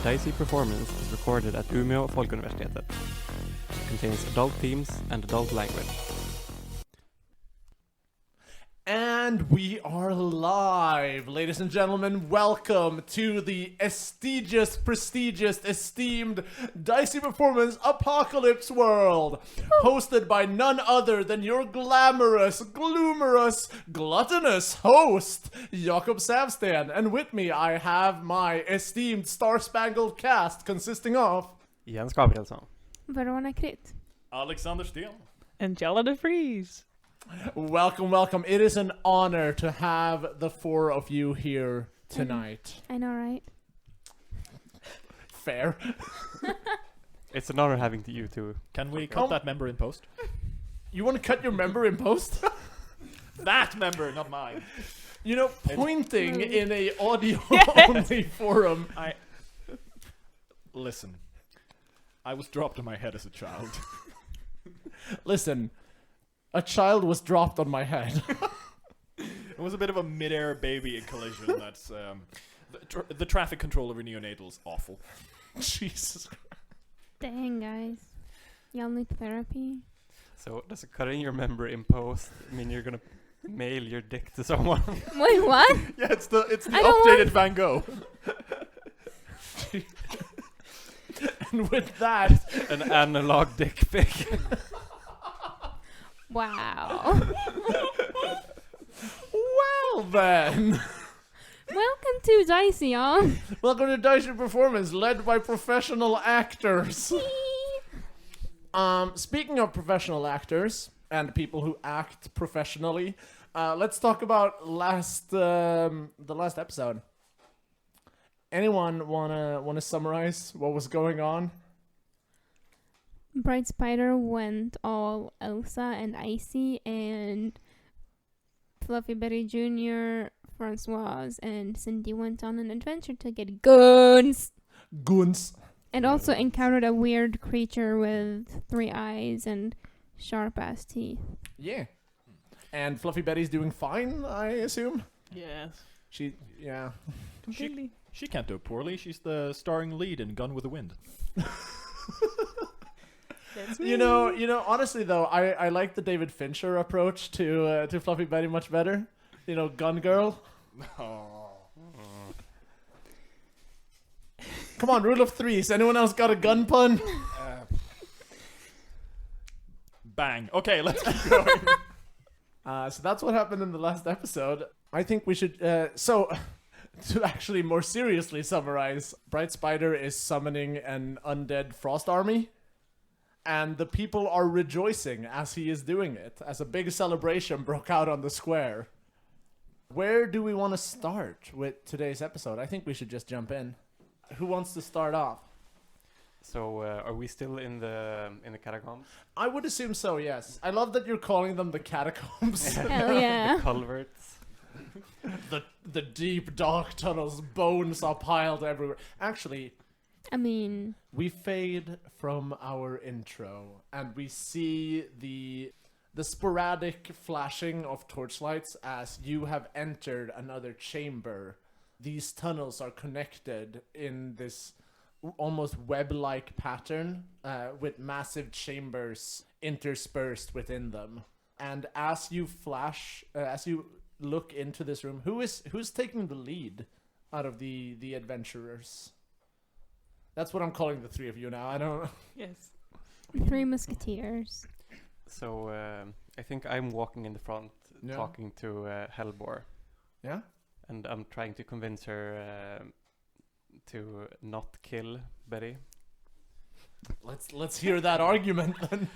Dicey performance is recorded at Umeå Folkuniversitet. It contains adult themes and adult language. And we are live, ladies and gentlemen. Welcome to the prestigious, esteemed Dicey Performance Apocalypse World, hosted by none other than your glamorous, gluttonous host, Jakob Säfsten. And with me, I have my esteemed star-spangled cast consisting of Gabrielsson. Verona, Krit. Alexander Sten. And Tialda Vries. Welcome. It is an honor to have the four of you here tonight. I know, right? Fair. It's an honor having you two. Can we cut that member in post? You want to cut your member in post? That member, not mine. You know, pointing in a audio-only forum. Listen, I was dropped on my head as a child. Listen, a child was dropped on my head. It was a bit of a mid-air baby collision. That's the traffic control over neonatals awful. Jesus Christ. Dang, guys. Y'all need therapy. So does cutting your member in post mean you're gonna mail your dick to someone? Wait, what? Yeah, it's the I don't updated Van Gogh. And with that, An analog dick pic. Wow. well then. Welcome to Dicey, y'all. Welcome to Dicey Performance, led by professional actors. Speaking of professional actors and people who act professionally, let's talk about the last episode. Anyone wanna summarize what was going on? Bright Spider went all Elsa and Icy, and Fluffy Betty Jr., François, and Cindy went on an adventure to get guns. Guns. And also encountered a weird creature with 3 eyes and sharp-ass teeth. Yeah. And Fluffy Betty's doing fine, I assume? Yes. Yeah. Completely. She can't do it poorly. She's the starring lead in Gone with the Wind. That's me. You know, honestly though, I like the David Fincher approach to Fluffy Betty much better. You know, Gun Girl. Come on, rule of threes. Anyone else got a gun pun? Bang. Okay, let's keep going. So that's what happened in the last episode. I think we should. To actually more seriously summarize, Bright Spider is summoning an undead frost army. And the people are rejoicing as he is doing it, as a big celebration broke out on the square. Where do we want to start with today's episode? I think we should just jump in. Who wants to start off? So are we still in the catacombs? I would assume so, yes. I love that you're calling them the catacombs. Hell yeah. The culverts. the deep, dark tunnels, bones are piled everywhere. Actually, I mean, we fade from our intro, and we see the sporadic flashing of torchlights as you have entered another chamber. These tunnels are connected in this almost web-like pattern, with massive chambers interspersed within them. And as you look into this room, who's taking the lead out of the adventurers? That's what I'm calling the three of you now. I don't. Yes. 3 musketeers. So I think I'm walking in the front, Yeah. talking to Hellbore, Yeah. and I'm trying to convince her to not kill Betty. Let's hear that argument then.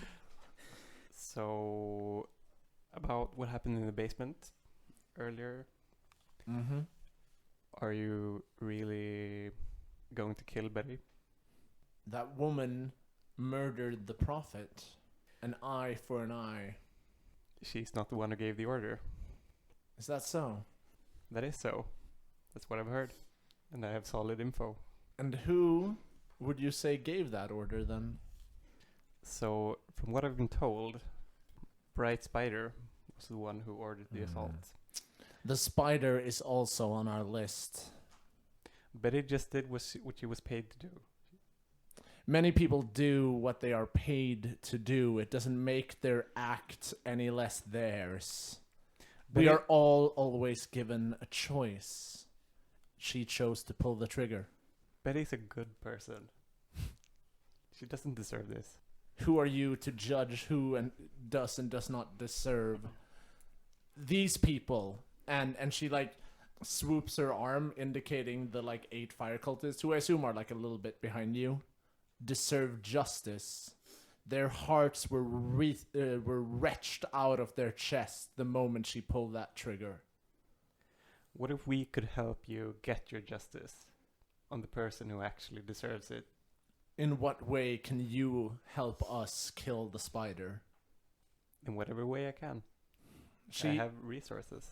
So about what happened in the basement earlier. Mm-hmm. Are you really going to kill Betty? That woman murdered the prophet. An eye for an eye. She's not the one who gave the order. Is that so? That is so. That's what I've heard. And I have solid info. And who would you say gave that order then? So, from what I've been told, Bright Spider was the one who ordered the assault. The spider is also on our list. Betty just did what she was paid to do. Many people do what they are paid to do. It doesn't make their act any less theirs. We Betty- are all always given a choice. She chose to pull the trigger. Betty's a good person. She doesn't deserve this. Who are you to judge who and does not deserve? These people, and she like swoops her arm, indicating the like 8 fire cultists, who I assume are like a little bit behind you, deserve justice. Their hearts were wrenched out of their chest the moment she pulled that trigger. What if we could help you get your justice on the person who actually deserves it? In what way can you help us kill the spider? In whatever way I can. I have resources.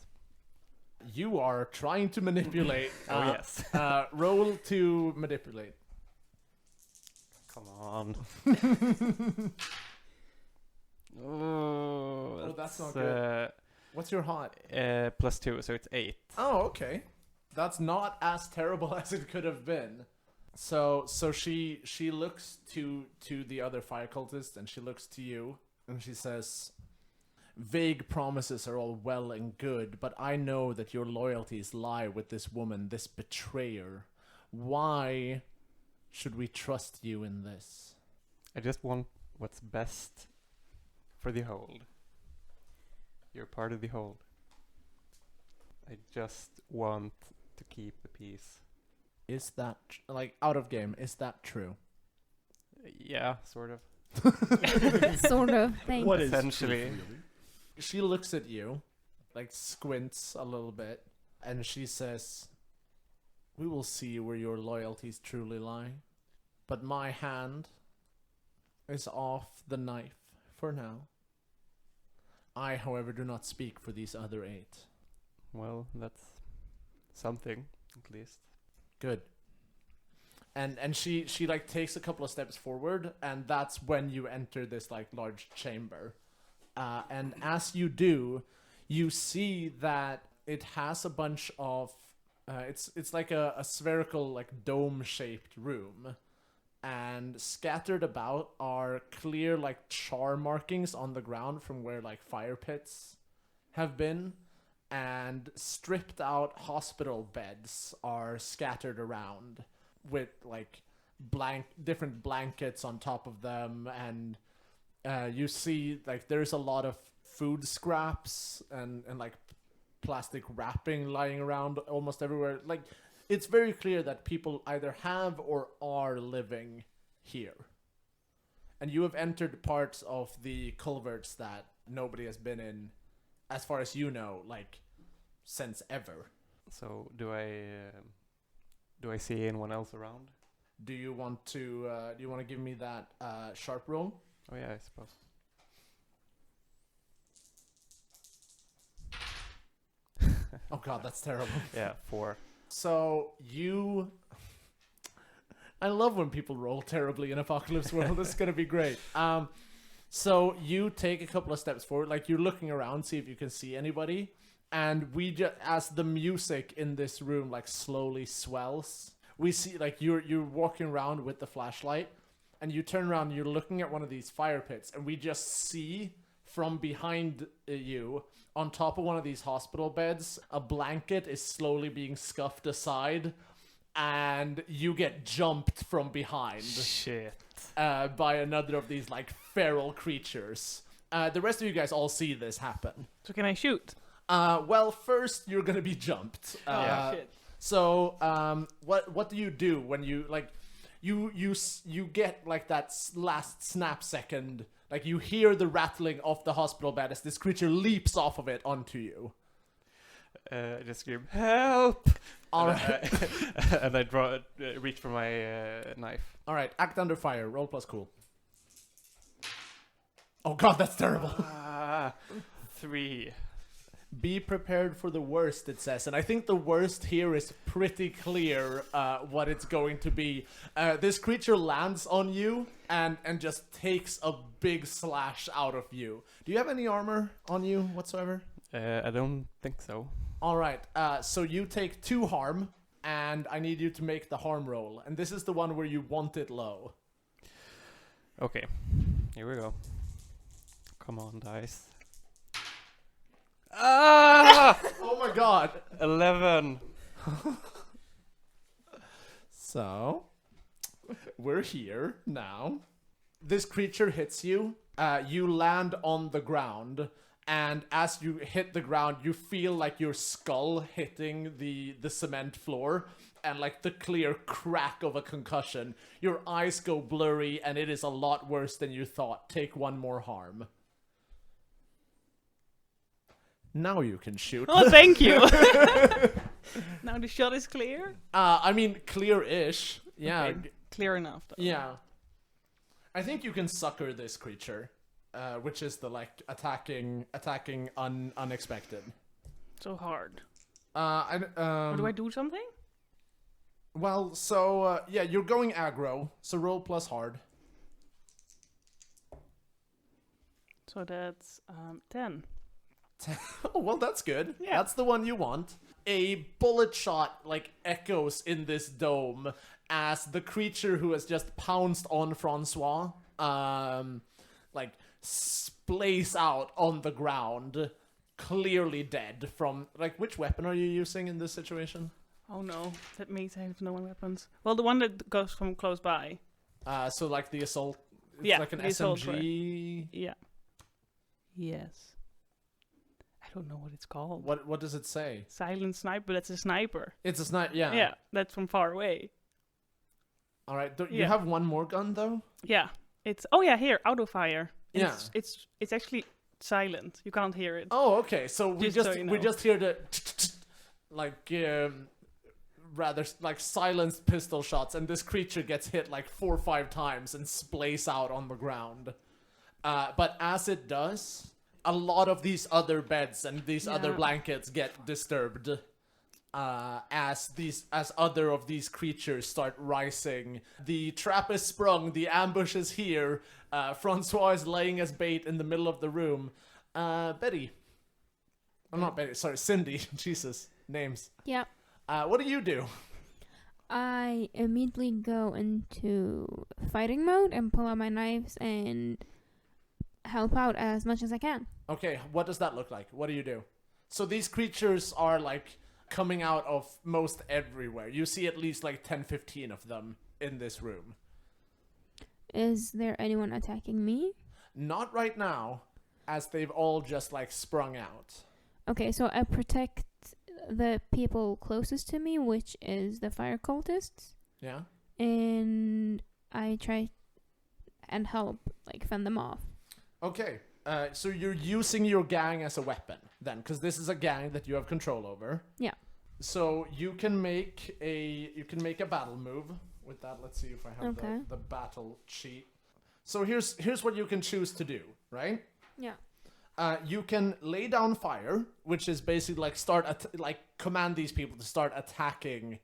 You are trying to manipulate. Oh, yes. Roll to manipulate. Come on. Oh, that's not good. What's your hot? +2, so it's 8. Oh, okay. That's not as terrible as it could have been. So she looks to the other fire cultist, and she looks to you, and she says, "Vague promises are all well and good, but I know that your loyalties lie with this woman, this betrayer. Why should we trust you in this?" I just want what's best for the Hold. You're part of the Hold. I just want to keep the peace. Is that, like, out of game, is that true? Yeah, sort of. Sort of. Thanks. What is Essentially. truth, really? She looks at you, like squints a little bit, and she says, "We will see where your loyalties truly lie. But my hand is off the knife for now. I, however, do not speak for these other 8. Well, that's something, at least. Good." And she like takes a couple of steps forward, and that's when you enter this like large chamber. And as you do, you see that it has a bunch of it's like a spherical, like dome-shaped room, and scattered about are clear like char markings on the ground from where like fire pits have been, and stripped out hospital beds are scattered around with like different blankets on top of them, and you see like there's a lot of food scraps and like plastic wrapping lying around almost everywhere. Like, it's very clear that people either have or are living here. And you have entered parts of the culverts that nobody has been in, as far as you know, like since ever. So, do I see anyone else around? Do you want to give me that sharp roll? Oh yeah, I suppose. Oh god, that's terrible. Yeah, 4. So you... I love when people roll terribly in Apocalypse World. It's gonna be great. So you take a couple of steps forward, like you're looking around, see if you can see anybody, and we just, as the music in this room like slowly swells, we see like you're walking around with the flashlight, and you turn around and you're looking at one of these fire pits, and we just see from behind you, on top of one of these hospital beds, a blanket is slowly being scuffed aside, and you get jumped from behind Shit. by another of these like feral creatures. The rest of you guys all see this happen. So can I shoot? Well, first you're gonna be jumped. Yeah. Shit. So, what do you do when you like you get like that last snap second, like you hear the rattling of the hospital bed as this creature leaps off of it onto you. I just scream, "Help!" All and right, and I reach for my knife. all right. Act under fire. Roll plus cool. Oh god, that's terrible. 3. Be prepared for the worst, it says. And I think the worst here is pretty clear what it's going to be. This creature lands on you and just takes a big slash out of you. Do you have any armor on you whatsoever? I don't think so. All right. So you take 2 harm, and I need you to make the harm roll. And this is the one where you want it low. Okay, here we go. Come on, dice. Ah! Oh my god! 11. So, we're here now. This creature hits you. You land on the ground, and as you hit the ground, you feel like your skull hitting the cement floor, and like the clear crack of a concussion. Your eyes go blurry, and it is a lot worse than you thought. Take 1 more harm. Now you can shoot. Oh, thank you. Now the shot is clear. I mean, clear-ish. Yeah. Okay, clear enough. Though. Yeah. I think you can sucker this creature, which is the like attacking unexpected. So hard. Or do I do something? Well, so yeah, you're going aggro, so roll plus hard. So that's 10. Oh, well, that's good. Yeah. That's the one you want. A bullet shot like echoes in this dome as the creature who has just pounced on François, like splays out on the ground, clearly dead from like which weapon are you using in this situation? Oh no, that means I have no weapons. Well, the one that goes from close by. So like the assault. It's Yeah, like an the assault SMG. Yeah. Yes. I don't know what it's called. What does it say? Silent sniper. That's a sniper. It's a sniper. Yeah. Yeah, that's from far away. All right. You Yeah. have one more gun though. Yeah, it's here auto fire. Yeah. It's actually silent. You can't hear it. Oh, okay. So we Just so just you we know. just hear the like rather like silenced pistol shots, and this creature gets hit like 4 or 5 times and splays out on the ground. But as it does, a lot of these other beds and these other Yeah. blankets get disturbed. As other of these creatures start rising. The trap is sprung, the ambush is here. François is laying as bait in the middle of the room. Betty. I'm not Betty, sorry, Cindy. Jesus, names. Yep. What do you do? I immediately go into fighting mode and pull out my knives and help out as much as I can. Okay, what does that look like? What do you do? So these creatures are like coming out of most everywhere. You see at least like 10-15 of them in this room. Is there anyone attacking me? Not right now, as they've all just like sprung out. Okay, so I protect the people closest to me, which is the fire cultists, Yeah? and I try and help like fend them off. Okay, so you're using your gang as a weapon then, because this is a gang that you have control over. Yeah. So you can make a battle move. With that, let's see if I have Okay. the battle sheet. So here's what you can choose to do, right? Yeah. You can lay down fire, which is basically like command these people to start attacking,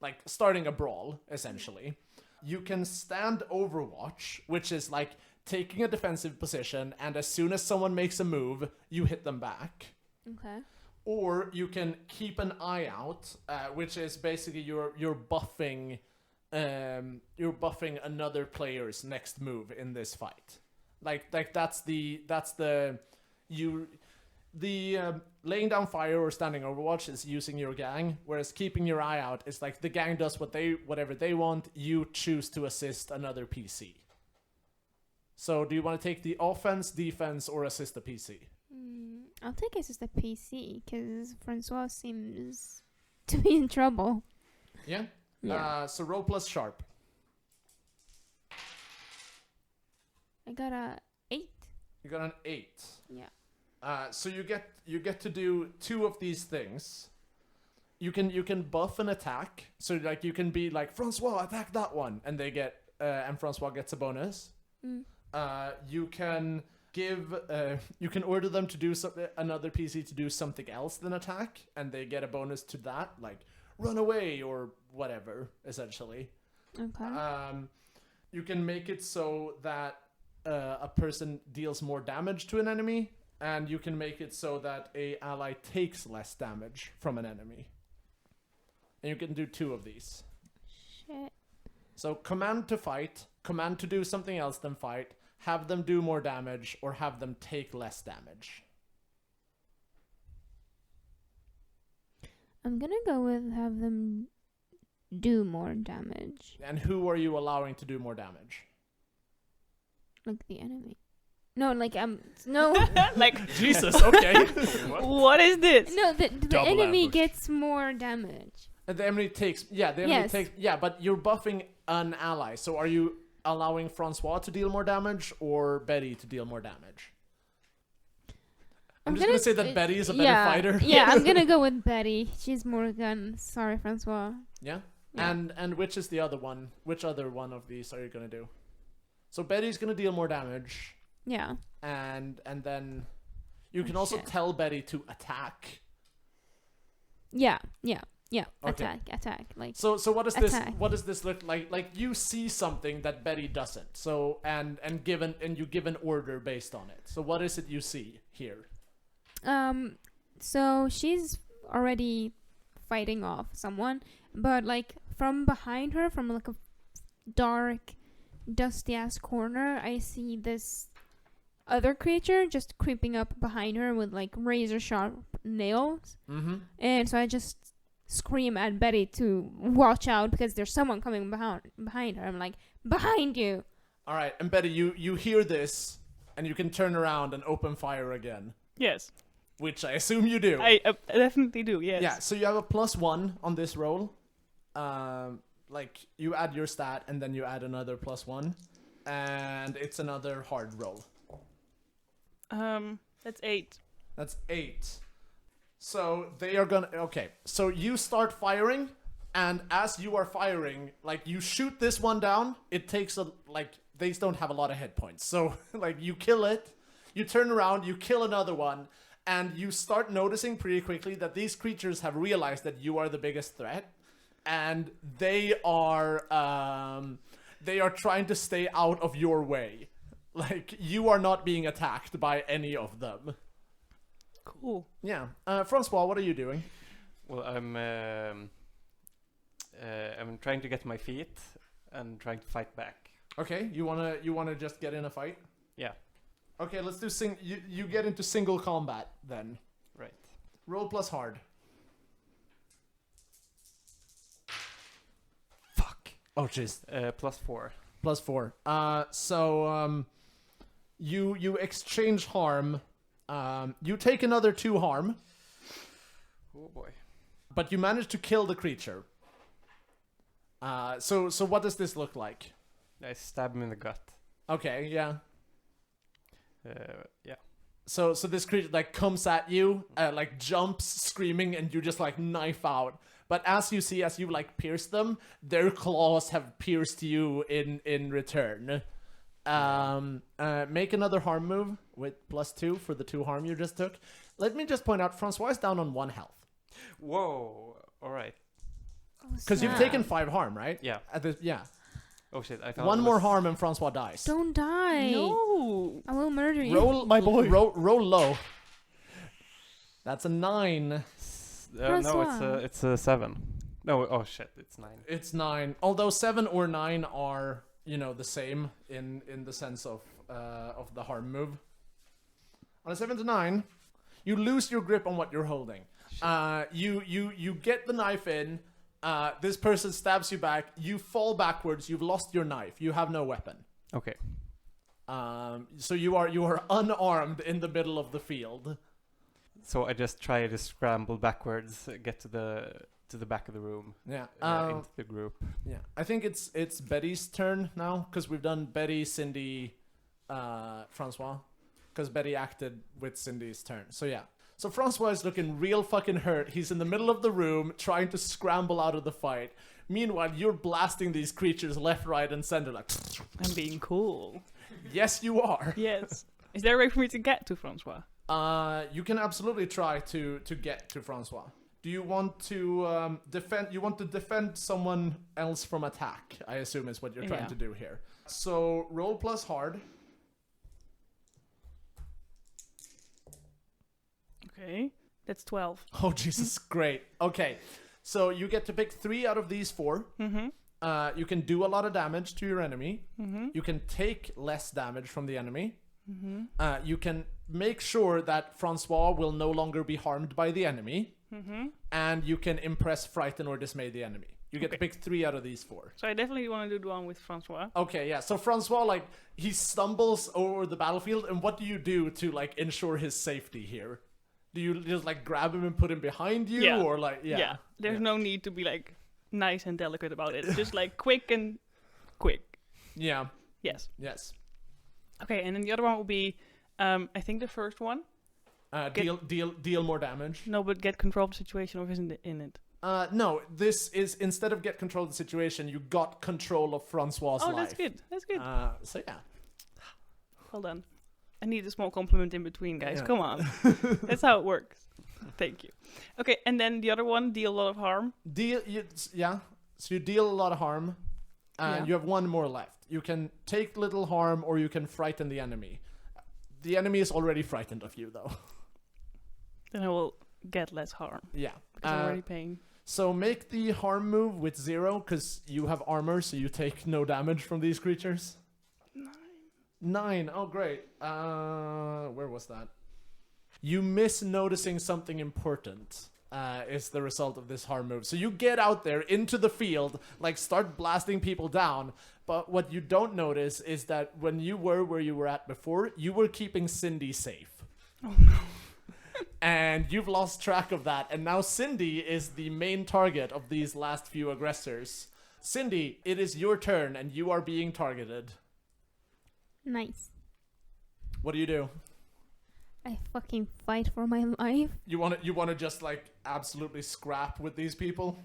like starting a brawl, essentially. You can stand overwatch, which is like taking a defensive position, and as soon as someone makes a move, you hit them back. Okay. Or you can keep an eye out, which is basically you're buffing another player's next move in this fight. Like that's the laying down fire or standing overwatch is using your gang, whereas keeping your eye out is like the gang does whatever they want. You choose to assist another PC. So do you want to take the offense, defense, or assist the PC? I'll take it as the PC because François seems to be in trouble. Yeah. Yeah. So roll plus sharp. I got a 8. You got an 8. Yeah. So you get to do 2 of these things. You can buff an attack. So like you can be like François, attack that one, and they get and François gets a bonus. You can you can order them to do another PC to do something else than attack, and they get a bonus to that, like run away or whatever, essentially. Okay. You can make it so that a person deals more damage to an enemy, and you can make it so that a ally takes less damage from an enemy. And you can do 2 of these. Shit. So command to fight, command to do something else than fight, have them do more damage, or have them take less damage. I'm gonna go with have them do more damage. And who are you allowing to do more damage? Like the enemy. No, like no. Like, Jesus, okay. what is this? No, the Double enemy ambush. gets more damage. And the enemy takes, but you're buffing an ally. So are you allowing François to deal more damage or Betty to deal more damage? I'm just gonna say that Betty is a better fighter. Yeah, I'm gonna go with Betty. She's more gun. Sorry, François. Yeah? Yeah. And which is the other one? Which other one of these are you gonna do? So Betty's gonna deal more damage, Yeah. and then you can Oh, also shit. tell Betty to attack. Yeah. Okay. Attack. Like So what does this Attack. what does this look like? Like you see something that Betty doesn't. So and you give an order based on it. So what is it you see here? So she's already fighting off someone, but like from behind her, from like a dark, dusty ass corner, I see this other creature just creeping up behind her with like razor sharp nails. Mm-hmm. And so I just scream at Betty to watch out because there's someone coming behind her. I'm like, behind you. All right, and Betty, you hear this, and you can turn around and open fire again, Yes. which I assume you do. I definitely do, yes. Yeah, so you have a +1 on this roll. Like you add your stat, and then you add another +1, and it's another hard roll. That's 8. That's 8. So they are gonna. Okay, so you start firing, and as you are firing, like you shoot this one down. It takes they don't have a lot of hit points. So like you kill it, you turn around, you kill another one, and you start noticing pretty quickly that these creatures have realized that you are the biggest threat, and they are trying to stay out of your way. Like you are not being attacked by any of them. Cool. Yeah. François, what are you doing? Well, I'm trying to get to my feet and trying to fight back. Okay, you wanna just get in a fight? Yeah. Okay, let's do you get into single combat then. Right. Roll plus hard. Fuck. Oh jeez. +4. +4. So you exchange harm. You take another 2 harm, Oh boy. but you manage to kill the creature. So what does this look like? I stab him in the gut. Okay, yeah. Yeah. So this creature like comes at you, like jumps screaming, and you just like knife out. But as you like pierce them, their claws have pierced you in return. Make another harm move with +2 for the 2 harm you just took. Let me just point out, François is down on 1 health. Whoa. All right. Because you've taken 5 harm, right? Yeah. Yeah. Oh shit. I thought 1 it more was- harm and François dies. Don't die. No. I will murder you. Roll, My boy. Roll low. That's a 9. No, François. it's a 7. No. Oh shit. It's 9. It's 9. Although 7 or 9 are, the same in the sense of the harm move. On a 7 to 9, you lose your grip on what you're holding. You get the knife in. This person stabs you back. You fall backwards. You've lost your knife. You have no weapon. Okay. So you are unarmed in the middle of the field. So I just try to scramble backwards, get to the back of the room, Yeah. into the group. Yeah. I think it's Betty's turn now because we've done Betty, Cindy, François, because Betty acted with Cindy's turn. So yeah. So François is looking real fucking hurt. He's in the middle of the room trying to scramble out of the fight. Meanwhile, you're blasting these creatures left, right, and center. Like, I'm being cool. yes, you are. Yes. Is there a way for me to get to François? You can absolutely try to get to François. Do you want to defend? You want to defend someone else from attack? I assume is what you're trying Yeah. to do here. So roll plus hard. Okay. That's 12. Oh Jesus, great. Okay, So you get to pick 3 out of these 4. Mm-hmm. You can do a lot of damage to your enemy. Mm-hmm. You can take less damage from the enemy. Mm-hmm. You can make sure that François will no longer be harmed by the enemy. Mm-hmm. And you can impress, frighten, or dismay the enemy. You get to pick 3 out of these 4. So I definitely want to do the one with François. Okay, yeah. So François, like, he stumbles over the battlefield, and what do you do to, like, ensure his safety here? Do you just, like, grab him and put him behind you? Yeah. Or, like, yeah. There's no need to be, like, nice and delicate about it. Just, like, quick and quick. Yeah. Yes. Yes. Okay, and then the other one will be, I think the first one. Deal more damage. No, but get control of the situation or isn't it in it? No, this is, instead of get control of the situation, you got control of François' life. Oh, that's good. That's good. So yeah. Well done. I need a small compliment in between, guys. Yeah. Come on. That's how it works. Thank you. Okay, and then the other one, deal a lot of harm. So you deal a lot of harm, and you have 1 more left. You can take little harm, or you can frighten the enemy. The enemy is already frightened of you, though. Then I will get less harm. Yeah. Because I'm already paying. So make the harm move with 0, because you have armor, so you take no damage from these creatures. 9. Oh, great. Where was that? You miss noticing something important. Is the result of this harm move. So you get out there into the field, like start blasting people down, but what you don't notice is that when you were where you were at before, you were keeping Cindy safe. Oh no. And you've lost track of that, and now Cindy is the main target of these last few aggressors. Cindy, it is your turn, and you are being targeted. Nice. What do you do? I fucking fight for my life. You want to just like absolutely scrap with these people?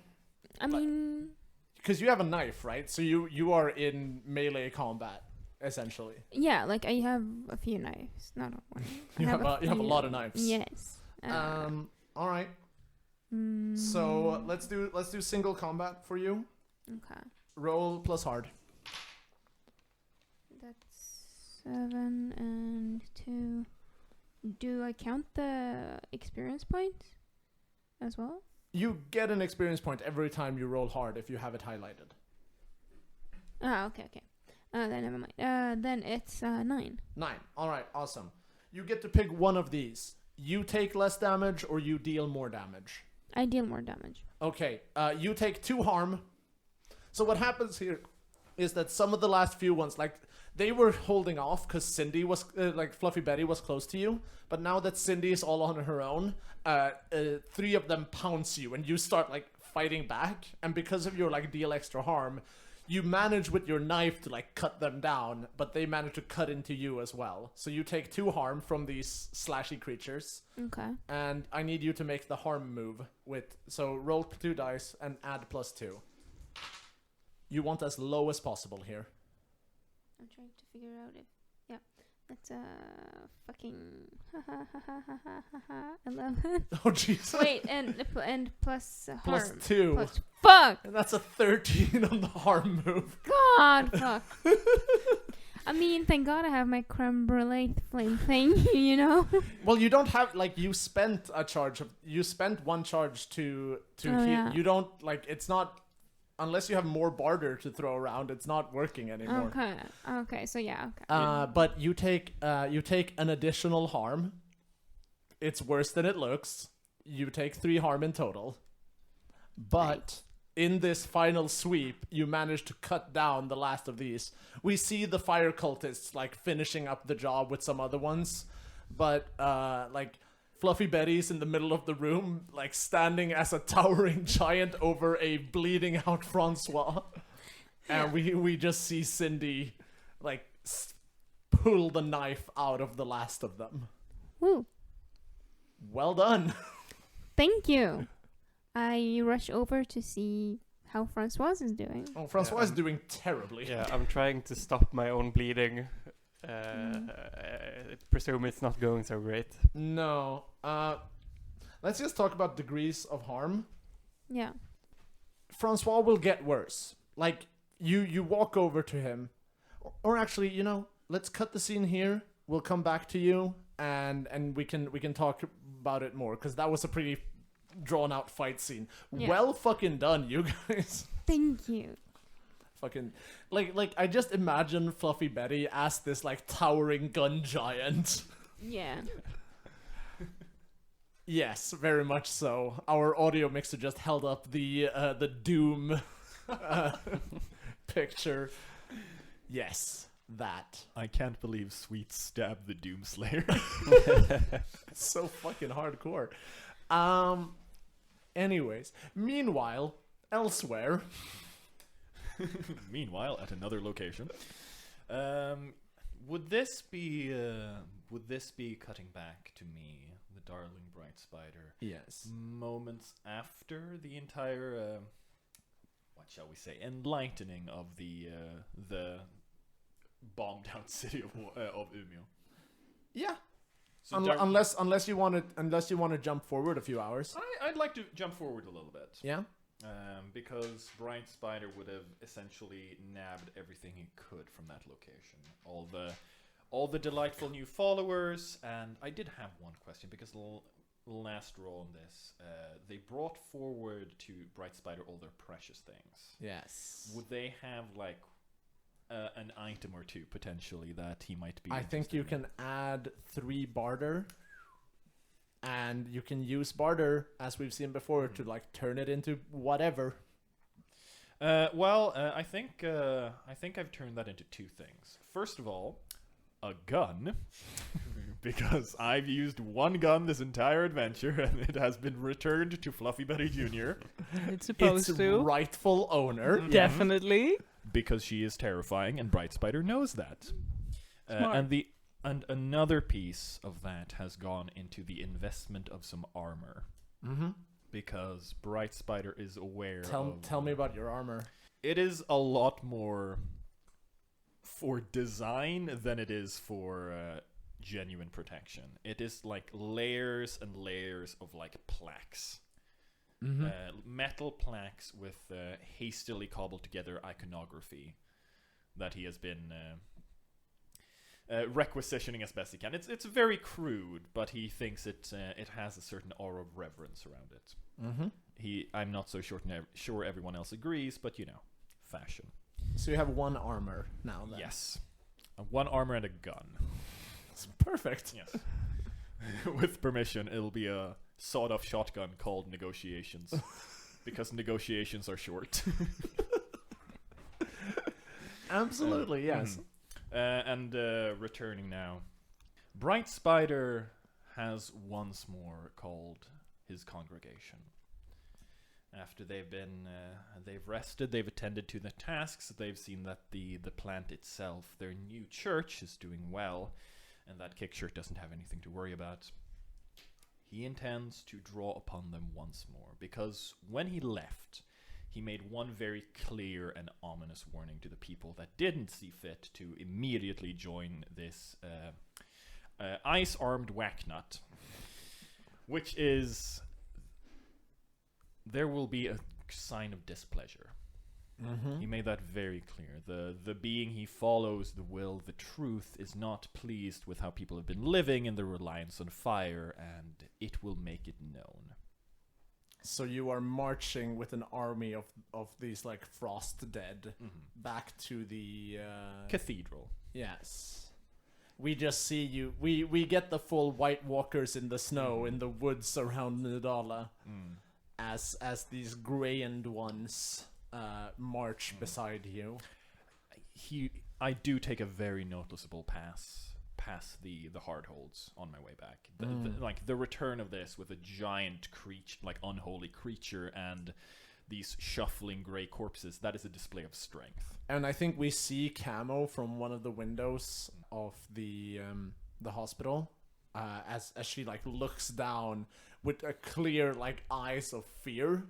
I mean, because you have a knife, right? So you are in melee combat essentially. Yeah, like I have a few knives, not one. You have a lot of knives. Yes. All right. So let's do single combat for you. Okay. Roll plus hard. That's 7 and 2. Do I count the experience points as well? You get an experience point every time you roll hard if you have it highlighted. Okay. Then never mind. Then it's 9. 9. All right, awesome. You get to pick one of these. You take less damage or you deal more damage. I deal more damage. Okay, you take 2 harm. So what happens here is that some of the last few ones, like, they were holding off because Cindy was, Fluffy Betty was close to you. But now that Cindy is all on her own, 3 of them pounce you and you start, like, fighting back. And because of your, like, deal extra harm, you manage with your knife to, like, cut them down. But they manage to cut into you as well. So you take 2 harm from these slashy creatures. Okay. And I need you to make the harm move with, so roll 2 dice and add +2. You want as low as possible here. I'm trying to figure out if... Yeah. That's fucking... 11. Oh, jeez. Wait, and plus harm. +2. Plus... Fuck! And that's a 13 on the harm move. God, fuck. I mean, thank God I have my creme brulee flame thing, you know? Well, you don't have, like, you spent a charge of... You spent 1 charge to heal. Yeah. You don't, like, it's not... Unless you have more barter to throw around, it's not working anymore. Okay, so yeah, okay. But you take an additional harm. It's worse than it looks. You take 3 harm in total. But in this final sweep, you manage to cut down the last of these. We see the fire cultists, like, finishing up the job with some other ones. But, like... Fluffy Betty's in the middle of the room, like standing as a towering giant over a bleeding out François. And we just see Cindy, like, pull the knife out of the last of them. Woo. Well done. Thank you. I rush over to see how François is doing. Oh, François is doing terribly. Yeah, I'm trying to stop my own bleeding. Presume it's not going so great. No. Let's just talk about degrees of harm. Yeah. François will get worse. Like, you walk over to him. Or actually, you know, let's cut the scene here. We'll come back to you and we can talk about it more, because that was a pretty drawn out fight scene. Yeah. Well fucking done, you guys. Thank you. Fucking like I just imagine Fluffy Betty as this like towering gun giant. Yeah. Yes, very much so. Our audio mixer just held up the Doom picture. Yes, that. I can't believe Sweet stabbed the Doomslayer. It's so fucking hardcore. Anyways, meanwhile, elsewhere. Meanwhile, at another location, would this be cutting back to me, the darling bright spider? Yes. Moments after the entire, what shall we say, enlightening of the bombed down city of Umeå. Yeah. So Unless you want to jump forward a few hours. I'd like to jump forward a little bit. Yeah. Because Bright Spider would have essentially nabbed everything he could from that location. All the delightful new followers, and I did have one question because last roll on this, they brought forward to Bright Spider all their precious things. Yes. Would they have like an item or two potentially that he might be? I think you can add 3 barter. And you can use barter, as we've seen before, to like turn it into whatever. I think I've turned that into 2 things. First of all, a gun, because I've used one gun this entire adventure, and it has been returned to Fluffy Betty Jr. It's supposed Its to. rightful owner. Definitely. Because she is terrifying, and Bright Spider knows that. Smart. And another piece of that has gone into the investment of some armor. Mm-hmm. Because Bright Spider is aware Tell me about your armor. It is a lot more for design than it is for genuine protection. It is like layers and layers of like plaques. Mm-hmm. Metal plaques with hastily cobbled together iconography that he has been requisitioning as best he can. It's very crude, but he thinks it has a certain aura of reverence around it. Mm-hmm. I'm not so sure everyone else agrees, but you know, fashion. So you have 1 armor now then. Yes, 1 armor and a gun. It's perfect. Yes. With permission, it'll be a sawed-off shotgun called Negotiations, because negotiations are short. Absolutely, yes. And returning now, Bright Spider has once more called his congregation. After they've rested, they've attended to the tasks, they've seen that the plant itself, their new church, is doing well, and that Kickshirt doesn't have anything to worry about. He intends to draw upon them once more, because when he left, he made one very clear and ominous warning to the people that didn't see fit to immediately join this ice-armed whacknut, which is, there will be a sign of displeasure. Mm-hmm. He made that very clear. The being he follows, the will, the truth, is not pleased with how people have been living in their reliance on fire, and it will make it known. So you are marching with an army of these like frost dead back to the cathedral. Yes. We just see you. We get the full White Walkers in the snow in the woods around Nidala, as these Greyend ones march beside you. I do take a very noticeable pass past the hard holds on my way back. Like the return of this with a giant creature, like unholy creature, and these shuffling grey corpses, that is a display of strength. And I think we see Camo from one of the windows of the hospital, as she like looks down with a clear like eyes of fear.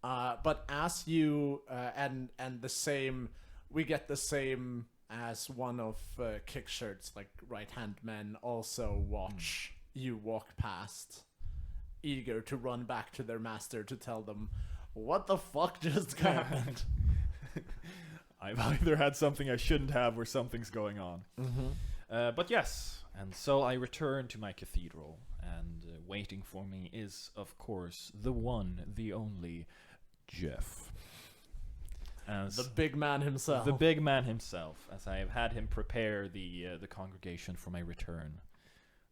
But as you and the same, we get the same as one of Kickshirt's like right-hand men also watch you walk past, eager to run back to their master to tell them what the fuck just happened. I've either had something I shouldn't have or something's going on. But yes, and so I return to my cathedral and waiting for me is, of course, the one, the only, Jeff. As The big man himself. the big man himself, as I have had him prepare the congregation for my return.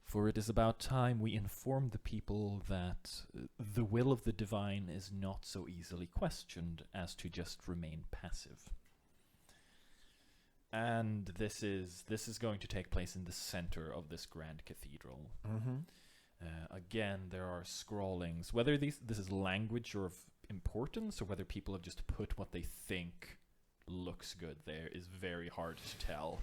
For it is about time we inform the people that the will of the divine is not so easily questioned as to just remain passive. And this is going to take place in the center of this grand cathedral. Mm-hmm. Again, there are scrawlings. Whether this is language or of importance, or whether people have just put what they think looks good there, is very hard to tell.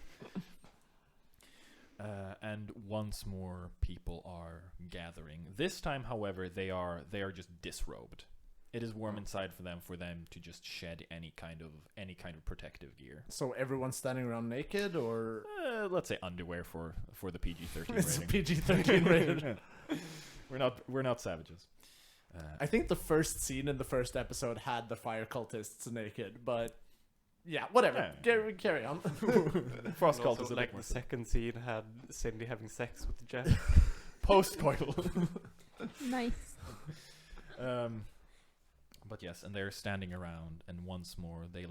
And once more, people are gathering. This time, however, they are just disrobed. It is warm inside for them to just shed any kind of protective gear. So everyone's standing around naked, or Let's say underwear for the PG-13 it's a rating. PG-13 rated. We're not savages. I think the first scene in the first episode had the fire cultists naked, but yeah, whatever. Carry on. Frost And cult also, is a like bit more the second scene had Cindy having sex with Jeff. post-coital. Nice. But yes, and they're standing around, and once more they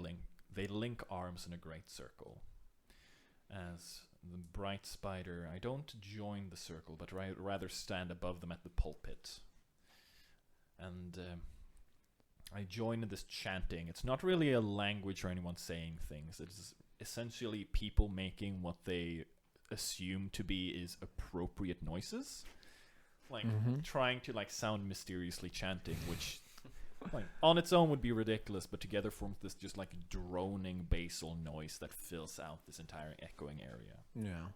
link arms in a great circle. As the bright spider, I don't join the circle, but rather stand above them at the pulpit. And I join in this chanting. It's not really a language or anyone saying things. It's essentially people making what they assume to be is appropriate noises. Like, trying to, like, sound mysteriously chanting, which... like, on its own would be ridiculous, but together forms this just like droning basal noise that fills out this entire echoing area. Yeah.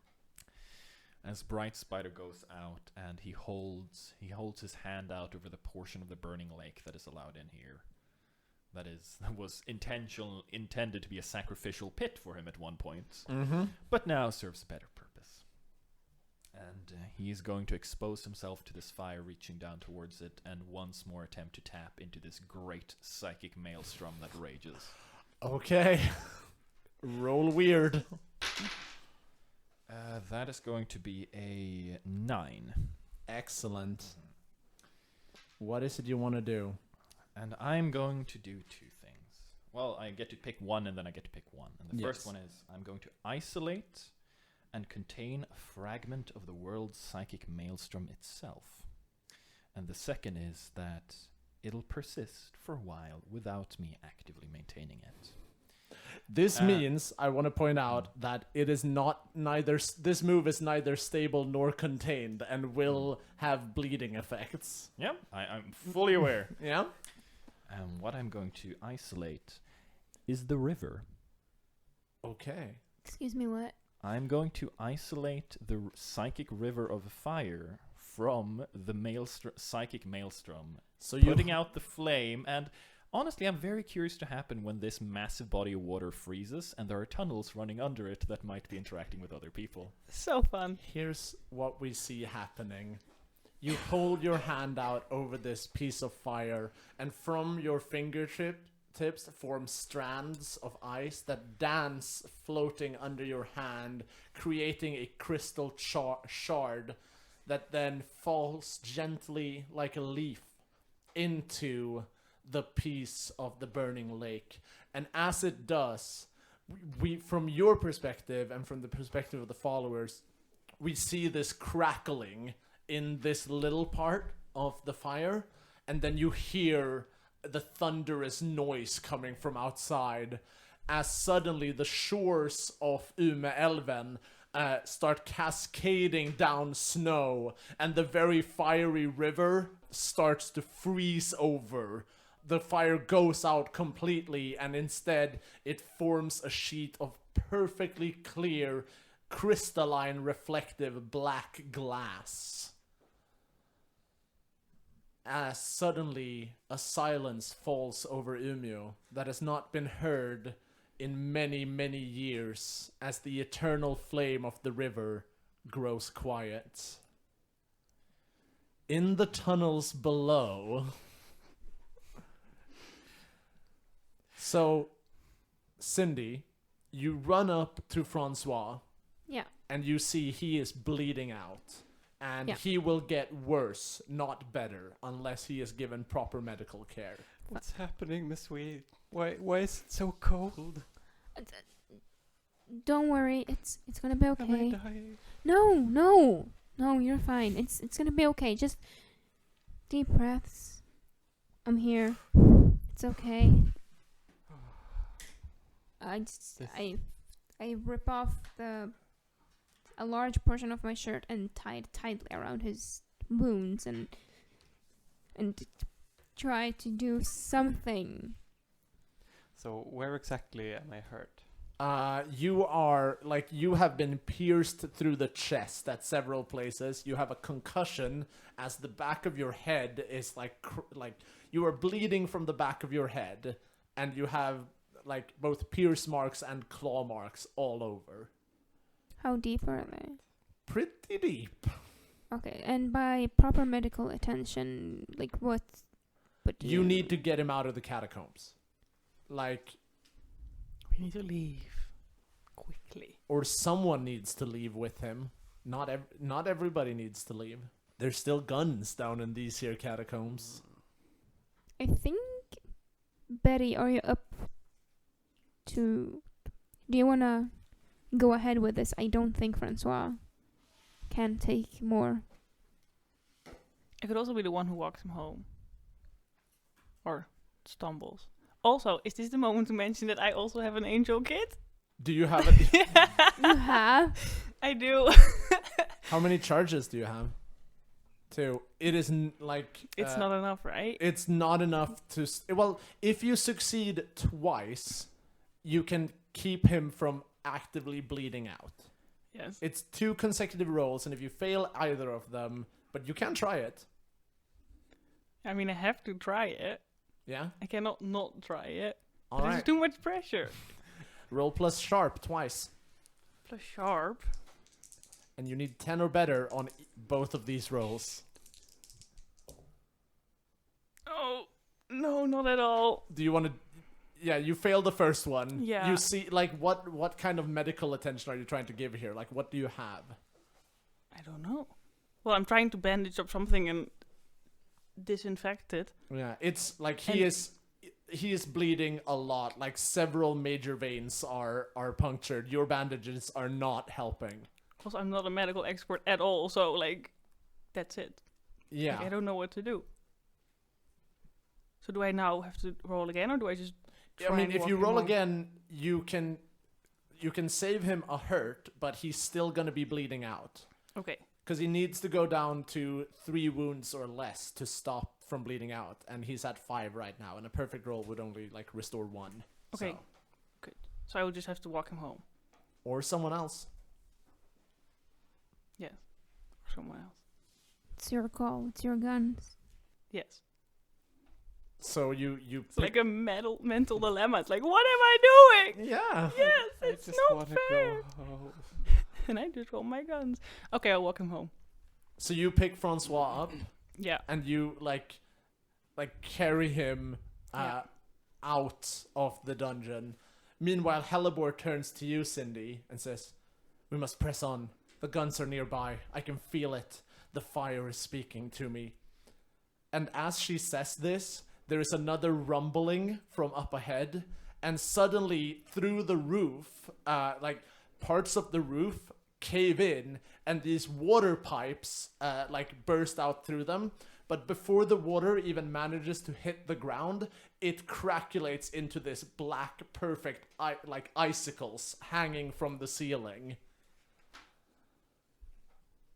As Bright Spider goes out and he holds his hand out over the portion of the burning lake that is allowed in here. That was intended to be a sacrificial pit for him at one point, but now serves a better purpose. And he is going to expose himself to this fire reaching down towards it and once more attempt to tap into this great psychic maelstrom that rages. Okay. Roll weird. That is going to be a 9. Excellent. What is it you want to do? And I'm going to do 2 things. Well, I get to pick one and then I get to pick one. And the first one is I'm going to isolate and contain a fragment of the world's psychic maelstrom itself. And the second is that it'll persist for a while without me actively maintaining it. This means, I want to point out that it is this move is neither stable nor contained and will have bleeding effects. Yeah, I'm fully aware. Yeah? What I'm going to isolate is the river. Okay. Excuse me, what? I'm going to isolate the psychic river of fire from the psychic maelstrom, So putting out the flame. And honestly, I'm very curious to happen when this massive body of water freezes and there are tunnels running under it that might be interacting with other people. So fun. Here's what we see happening. You hold your hand out over this piece of fire, and from your fingertips form strands of ice that dance floating under your hand, creating a crystal shard that then falls gently like a leaf into the piece of the burning lake. And as it does, we from your perspective and from the perspective of the followers, we see this crackling in this little part of the fire, and then you hear the thunderous noise coming from outside as suddenly the shores of Umeälven start cascading down snow, and the very fiery river starts to freeze over. The fire goes out completely, and instead it forms a sheet of perfectly clear, crystalline, reflective black glass. As suddenly a silence falls over Umeå that has not been heard in many, many years, as the eternal flame of the river grows quiet. In the tunnels below... So, Cindy, you run up to François. Yeah. And you see he is bleeding out. and Yeah. he will get worse, not better, unless he is given proper medical care. What's happening, Miss Wee? Why is it so cold? Don't worry, it's gonna be Am I okay. dying? No, you're fine. It's gonna be okay. Just deep breaths. I'm here. It's okay. I rip off a large portion of my shirt and tie it tightly around his wounds and try to do something. So where exactly am I hurt? You are, like, you have been pierced through the chest at several places. You have a concussion as the back of your head is like you are bleeding from the back of your head, and you have like both pierce marks and claw marks all over. How deep are they? Pretty deep. Okay, and by proper medical attention, like what? But You need to get him out of the catacombs. Like, We need to leave quickly. or someone needs to leave with him. Not everybody needs to leave. There's still guns down in these here catacombs. I think, Betty, are you up to? Do you wanna go ahead with this? I don't think François can take more. I could also be the one who walks him home. Or stumbles. Also, is this the moment to mention that I also have an angel kit? Do you have it? You have? I do. How many charges do you have? 2. It is It's not enough, right? It's not enough to. Well, if you succeed twice, you can keep him from actively bleeding out. Yes. It's 2 consecutive rolls, and if you fail either of them, but you can try it. I mean, I have to try it. Yeah. I cannot not try it. All But right. There's too much pressure. Roll plus sharp twice, Plus sharp. and you need 10 or better on both of these rolls. Oh, no, not at all. Do you want to? Yeah, you failed the first one. Yeah. You see, like, what kind of medical attention are you trying to give here? Like, what do you have? I don't know. Well, I'm trying to bandage up something and disinfect it. Yeah, it's like And- he is bleeding a lot. Like, several major veins are punctured. Your bandages are not helping. Because I'm not a medical expert at all, so, like, that's it. Yeah. Like, I don't know what to do. So do I now have to roll again, or do I just try I mean, and if walk you him roll home? again, you can save him a hurt, but he's still gonna be bleeding out. Okay. Because he needs to go down to 3 wounds or less to stop from bleeding out, and he's at 5 right now, and a perfect roll would only, like, restore 1. Okay. So. So I will just have to walk him home. Or someone else. Yes. Or someone else. It's your call. It's your guns. Yes. So you It's like a mental dilemma. It's like, what am I doing? Yeah. Yes, I it's just not wanna fair. go home. And I just roll my guns. Okay, I'll walk him home. So you pick François up, Yeah. and you like carry him Yeah. out of the dungeon. Meanwhile, Hellebore turns to you, Cindy, and says, "We must press on. The guns are nearby. I can feel it. The fire is speaking to me." And as she says this, there is another rumbling from up ahead, and suddenly through the roof, like parts of the roof cave in, and these water pipes like burst out through them. But before the water even manages to hit the ground, it crackulates into this black, perfect, like icicles hanging from the ceiling.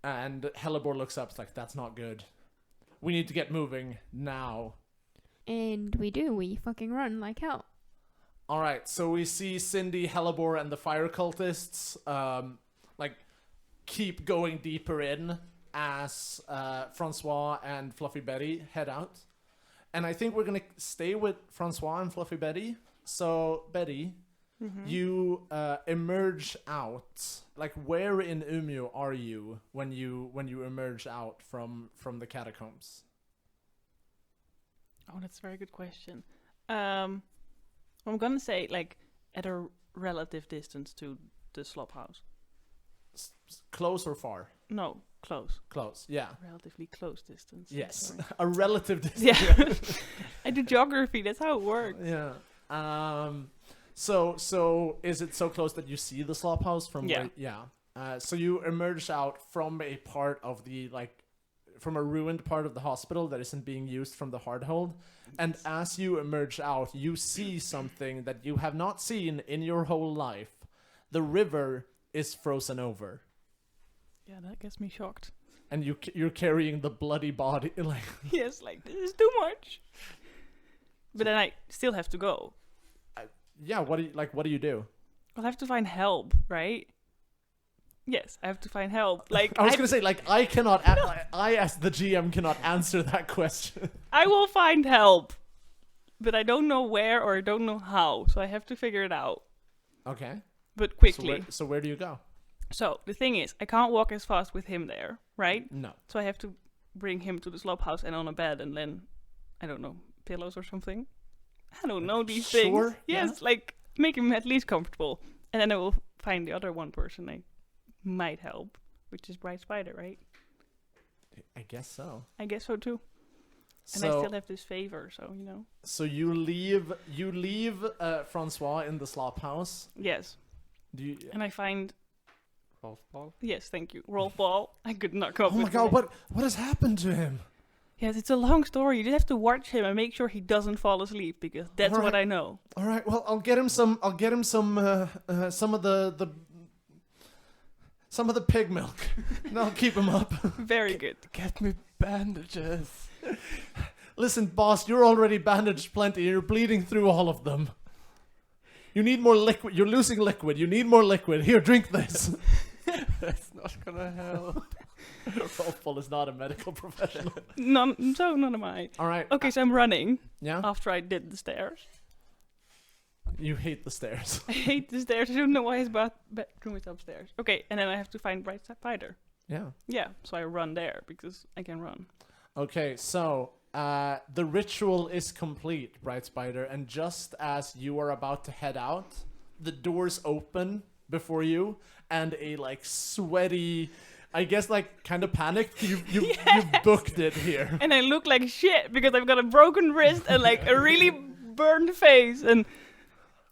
And Hellebore looks up, it's like, "That's not good. We need to get moving now." And we do. We fucking run like hell. All right, so we see Cindy, Hellebore, and the fire cultists like keep going deeper in as François and Fluffy Betty head out. And I think we're gonna stay with François and Fluffy Betty. So Betty, you emerge out. Like, where in Umeå are you when you emerge out from the catacombs? Oh, that's a very good question. I'm gonna say, like, at a relative distance to the slop house. Close or far? No, close. Close. Yeah. Relatively close distance. Yes. Sorry. A relative distance. Yeah. I do geography. That's how it works. Yeah. So is it so close that you see the slop house from? Yeah. Where, yeah. So you emerge out from a part of the from a ruined part of the hospital that isn't being used from the Horde, and as you emerge out, you see something that you have not seen in your whole life. The river is frozen over, Yeah, that gets me shocked. and you're carrying the bloody body. Like, Yes, like this is too much. But then I still have to go. yeah. What do you do? I'll have to find help, right? Yes, I have to find help. Like I was gonna say, I cannot. I as the GM cannot answer that question. I will find help, but I don't know where or I don't know how, so I have to figure it out. Okay. But quickly. So where do you go? So the thing is, I can't walk as fast with him there, right? No. So I have to bring him to the slop house and on a bed, and then I don't know, pillows or something. I don't know these things. Sure, Yes, like make him at least comfortable, and then I will find the other one person I might help, which is Bright Spider, right? I guess so. I guess so too. And So I still have this favor, so you know. So you leave François in the slop house. Yes, Do you? and I find Rolf ball. yes, thank you, Rolf Ball. I could not come up Oh my with god! it. What has happened to him? Yes, it's a long story. You just have to watch him and make sure he doesn't fall asleep because that's Alright. what I know. All right. Well, I'll get him some. Some of the pig milk. And I'll keep him up. Very good. Get me bandages. Listen, boss, you're already bandaged plenty. You're bleeding through all of them. You need more liquid. You're losing liquid. You need more liquid. Here, drink this. That's not gonna help. Rolfball is not a medical professional. None am I. All right. Okay, so I'm running Yeah. after I did the stairs. You hate the stairs. I hate the stairs. I don't know why his bedroom is upstairs. Okay, and then I have to find Bright Spider. Yeah. Yeah, so I run there because I can run. Okay, so the ritual is complete, Bright Spider, and just as you are about to head out, the doors open before you, and a sweaty, I guess kind of panicked. You booked it here. And I look like shit because I've got a broken wrist and a really burned face. And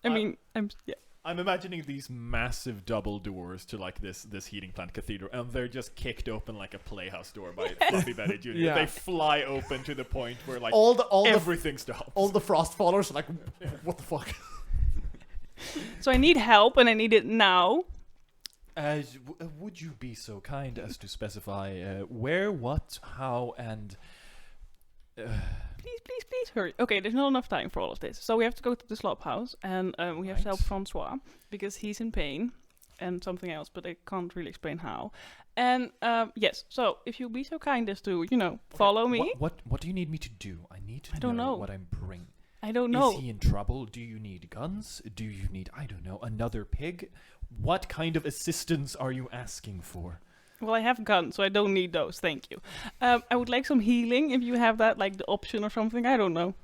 I mean, I'm imagining these massive double doors to this heating plant cathedral, and they're just kicked open like a playhouse door by Fluffy Betty Jr. Yeah. They fly open to the point where everything stops. All the frost fallers are like, what the fuck? so I need help and I need it now. Would you be so kind as to specify where, what, how, and... Please hurry. Okay, there's not enough time for all of this. So we have to go to the slop house and we have to help François because he's in pain and something else, but I can't really explain how. And yes, so if you'll be so kind as to, follow me. What do you need me to do? I need to don't know. what I'm bringing. I don't know. Is he in trouble? Do you need guns? Do you need, I don't know, another pig? What kind of assistance are you asking for? Well, I have guns, so I don't need those. Thank you. I would like some healing if you have that, the option or something. I don't know.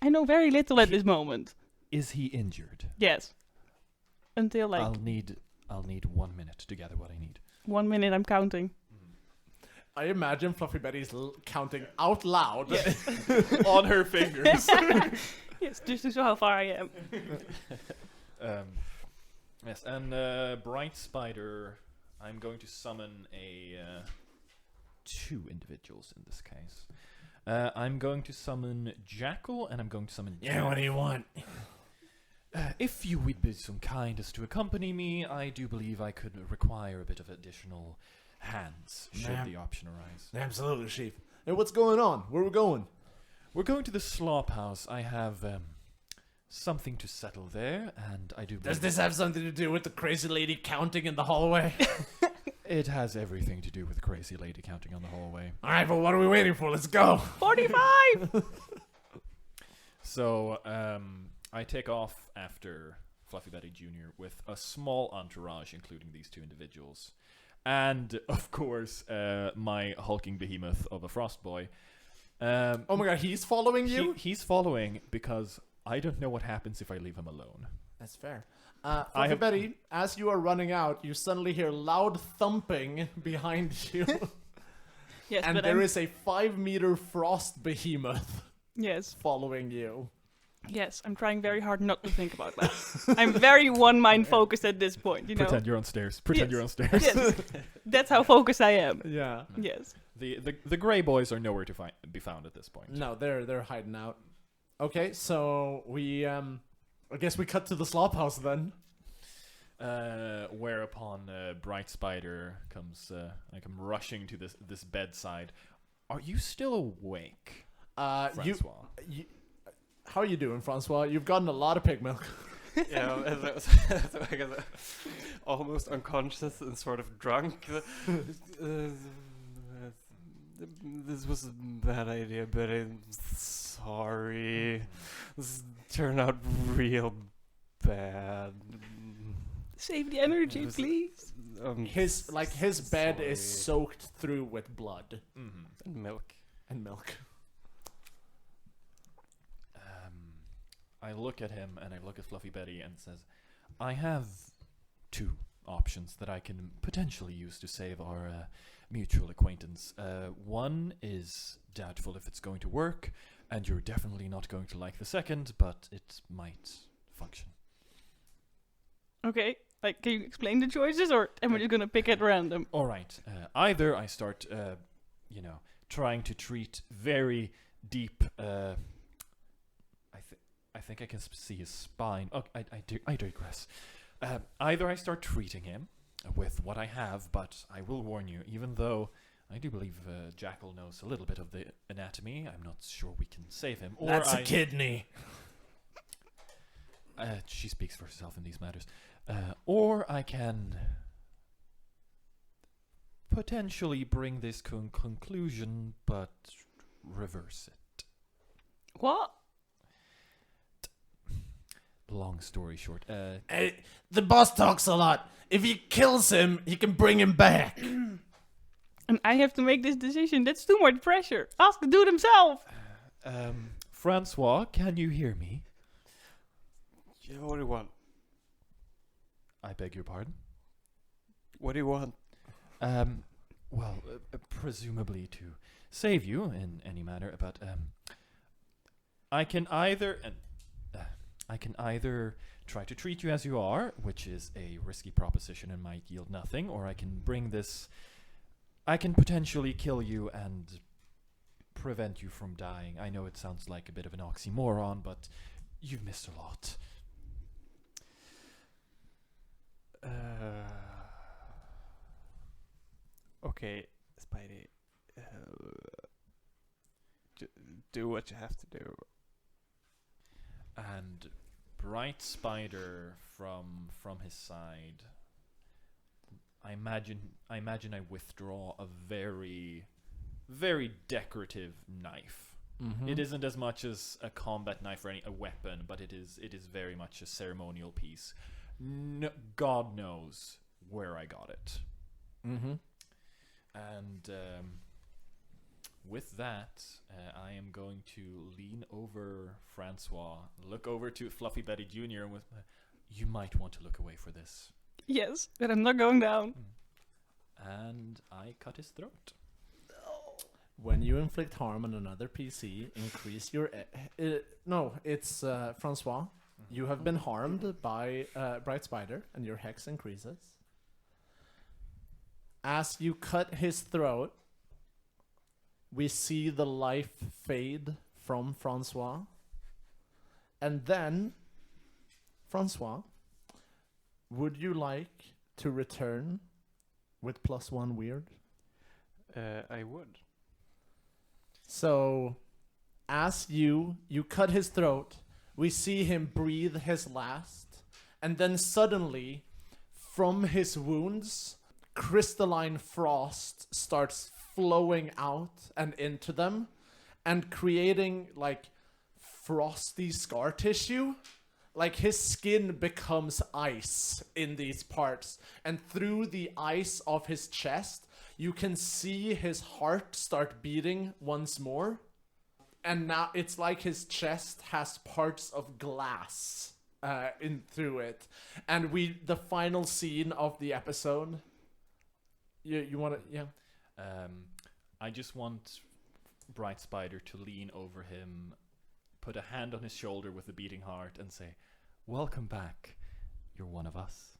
I know very little at this moment. Is he injured? Yes. Until I'll need 1 minute to gather what I need. 1 minute, I'm counting. I imagine Fluffy Betty's counting out loud On her fingers. Yes, just to show how far I am. Yes, and Bright Spider, I'm going to summon two individuals in this case. I'm going to summon Jackal, and I'm going to summon... Yeah, what do you want? If you would be so kind as to accompany me, I do believe I could require a bit of additional hands, should the option arise. Absolutely, Chief. Hey, what's going on? Where are we going? We're going to the slop house. I have something to settle there, and I do Does believe this have something to do with the crazy lady counting in the hallway? it has everything to do with the crazy lady counting on the hallway. All right, well, what are we waiting for? Let's go. 45! So, I take off after Fluffy Betty Jr. with a small entourage, including these two individuals. And, of course, my hulking behemoth of a frost boy. Oh my god, he's following you? He's following because I don't know what happens if I leave him alone. That's fair. Betty, as you are running out, you suddenly hear loud thumping behind you. Yes, and but there is a 5-meter frost behemoth Yes, following you. yes. I'm trying very hard not to think about that. I'm very one-mind focused at this point. You know. Pretend you're on stairs. Pretend Yes. you're on stairs. Yes, that's how focused I am. Yeah. Yes. The gray boys are nowhere to be found at this point. No, they're hiding out. Okay, so we I guess we cut to the slop house then. Whereupon Bright Spider comes come rushing to this bedside. Are you still awake, François? How are you doing, François? You've gotten a lot of pig milk. Yeah, so I guess almost unconscious and sort of drunk. This was a bad idea, but I'm sorry. This turned out real bad. Save the energy, Was- please. His bed is sorry. soaked through with blood Mm-hmm. And milk. and milk. I look at him and I look at Fluffy Betty and says, I have 2 options that I can potentially use to save our mutual acquaintance. One is doubtful if it's going to work, and you're definitely not going to like the second, but it might function. Okay. Like, can you explain the choices, or am I just gonna pick at random? All right. Either I start, trying to treat very deep. I think I can see his spine. Oh, I digress. Either I start treating him with what I have, but I will warn you, even though I do believe Jackal knows a little bit of the anatomy, I'm not sure we can save him. Or That's a kidney. She speaks for herself in these matters. Or I can potentially bring this conclusion, but reverse it. What? Long story short, The boss talks a lot. If he kills him, he can bring him back. And I have to make this decision. That's too much pressure. Ask the dude himself. François, can you hear me? Yeah, what do you want? I beg your pardon? What do you want? Presumably to save you in any manner, but I can either try to treat you as you are, which is a risky proposition and might yield nothing, or I can potentially kill you and prevent you from dying. I know it sounds like a bit of an oxymoron, but you've missed a lot. Okay, Spidey. Do what you have to do. And Bright Spider from his side, I imagine I withdraw a very, very decorative knife. Mm-hmm. It isn't as much as a combat knife or a weapon, but it is very much a ceremonial piece. God knows where I got it. Mm-hmm. And with that, I am going to lean over François, look over to Fluffy Betty Jr. and with, you might want to look away for this. Yes, but I'm not going down. And I cut his throat. When you inflict harm on another PC, increase your... it's François. You have been harmed by Bright Spider, and your hex increases. As you cut his throat, we see the life fade from François. And then, François, would you like to return with +1 weird? I would. So, as you cut his throat, we see him breathe his last, and then suddenly, from his wounds, crystalline frost starts flowing out and into them, and creating, like, frosty scar tissue. Like, his skin becomes ice in these parts, and through the ice of his chest, you can see his heart start beating once more. And now it's like his chest has parts of glass in through it, and the final scene of the episode. You want to I just want Bright Spider to lean over him, put a hand on his shoulder with a beating heart, and say, "Welcome back. You're one of us."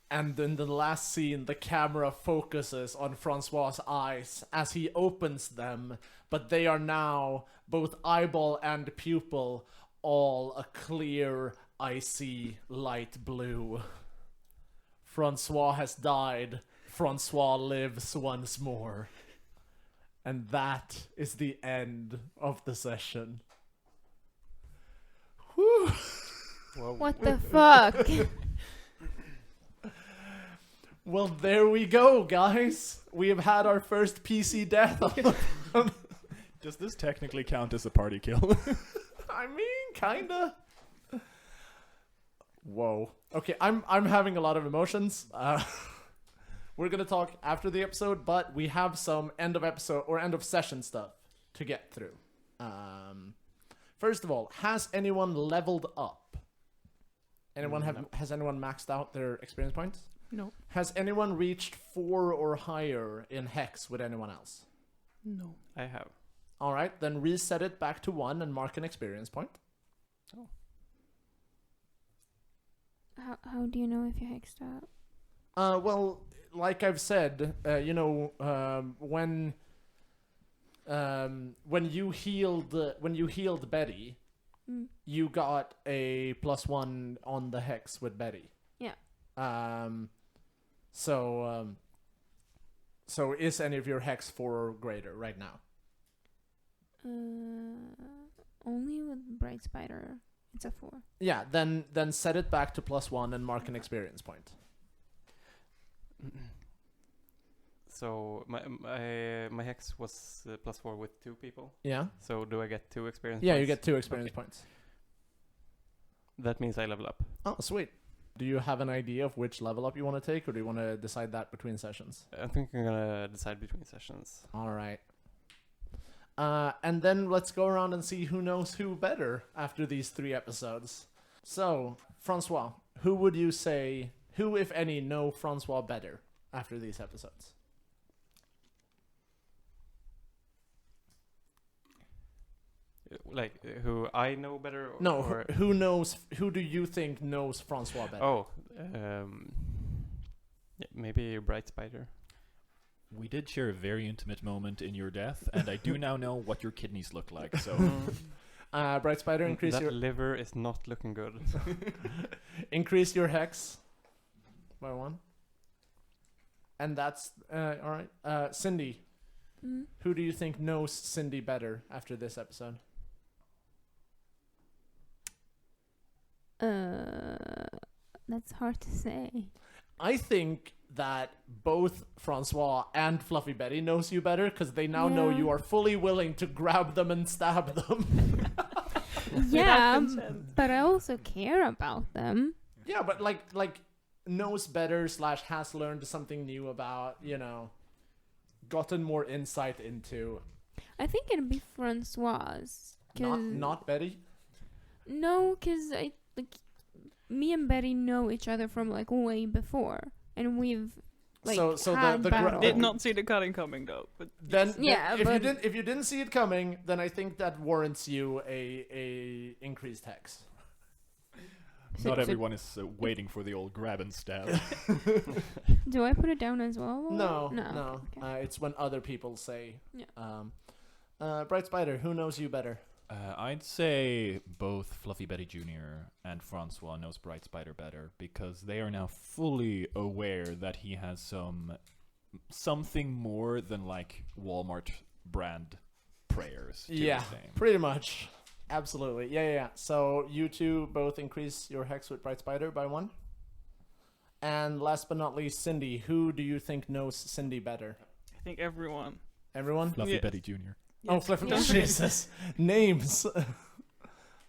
And in the last scene, the camera focuses on François' eyes as he opens them, but they are now, both eyeball and pupil, all a clear, icy light blue. François has died. François lives once more. And that is the end of the session. Whew. Well, What the fuck? Well, there we go, guys. We have had our first PC death. Does this technically count as a party kill? I mean, kinda. Whoa. Okay, I'm having a lot of emotions. We're gonna talk after the episode, but we have some end of episode or end of session stuff to get through. First of all, has anyone leveled up? Has anyone maxed out their experience points? No. Has anyone reached 4 or higher in Hex with anyone else? No. I have. All right, then reset it back to 1 and mark an experience point. How do you know if you hexed out? Well, like I've said, when you healed Betty, you got a +1 on the Hex with Betty. Yeah. So is any of your Hex 4 or greater right now? Only with Bright Spider, it's a 4. Yeah, then set it back to +1 and mark an experience point. So my hex was +4 with 2 people. Yeah. So do I get 2 experience Yeah, points? you get 2 experience points. That means I level up. Oh, sweet. Do you have an idea of which level up you want to take, or do you want to decide that between sessions? I think I'm gonna decide between sessions. All right. And then let's go around and see who knows who better after these 3 episodes. So, François, who, if any, know François better after these episodes? Like, who I know better? No, or who do you think knows François better? Oh, maybe Bright Spider. We did share a very intimate moment in your death, and I do now know what your kidneys look like, so... Bright Spider, increase that your... liver is not looking good. Increase your Hex by 1. And that's... alright. Cindy, who do you think knows Cindy better after this episode? That's hard to say. I think that both François and Fluffy Betty knows you better because they now know you are fully willing to grab them and stab them. Yeah, but I also care about them. Yeah, but like knows better / has learned something new about, gotten more insight into. I think it'd be François. Not Betty? No, because me and Betty know each other from way before, and we've had battles. Did not see the cutting coming though. But if you didn't see it coming, then I think that warrants you a increased Hex. Not everyone is waiting for the old grab and stab. Do I put it down as well? No. Okay. It's when other people say. Yeah. Bright Spider, who knows you better? I'd say both Fluffy Betty Jr. and François knows Bright Spider better because they are now fully aware that he has something more than Walmart brand prayers. Yeah, pretty much. Absolutely. Yeah. So you two both increase your Hex with Bright Spider by 1. And last but not least, Cindy, who do you think knows Cindy better? I think everyone. Everyone? Fluffy Betty Jr. Oh, Fluffy Jesus. Names.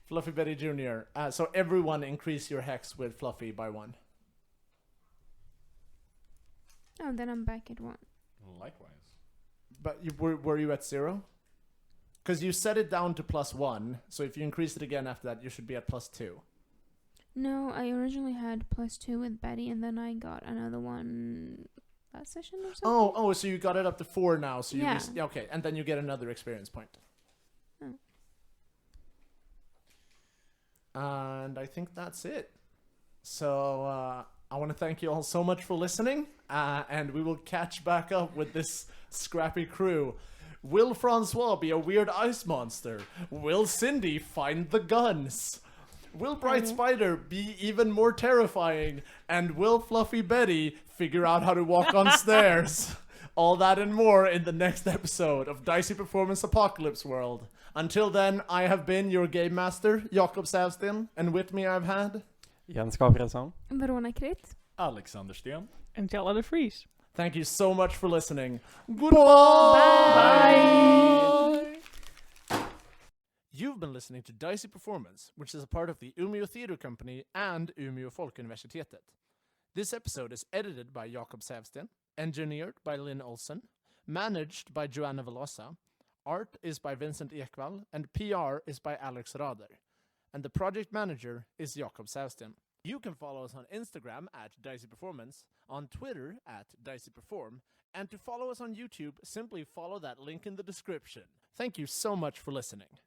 Fluffy Betty Jr. So everyone increase your Hex with Fluffy by 1. Oh, then I'm back at 1. Likewise. But were you at 0? Because you set it down to +1, so if you increase it again after that, you should be at +2. No, I originally had +2 with Betty, and then I got another one last session or something. Oh, so you got it up to 4 now. So Yeah. Okay, and then you get another experience point. Oh. And I think that's it. So I want to thank you all so much for listening, and we will catch back up with this scrappy crew. Will François be a weird ice monster? Will Cindy find the guns? Will Bright Spider be even more terrifying? And will Fluffy Betty figure out how to walk on stairs? All that and more in the next episode of Dicey Performance Apocalypse World. Until then, I have been your game master, Jakob Säfsten, and with me I've had... Jens Gabrielsson. Verona Krit. Alexander Sten. And Tialda Vries. Thank you so much for listening. Goodbye! Bye! You've been listening to Dicey Performance, which is a part of the Umeå Theatre Company and Umeå Folkuniversitet. This episode is edited by Jakob Säfsten, engineered by Linn Olsson, managed by Joana Velosa, art is by Vincent Ekwall, and PR is by Rader. And the project manager is Jakob Säfsten. You can follow us on Instagram at Dicey Performance, on Twitter at Dicey Perform, and to follow us on YouTube, simply follow that link in the description. Thank you so much for listening.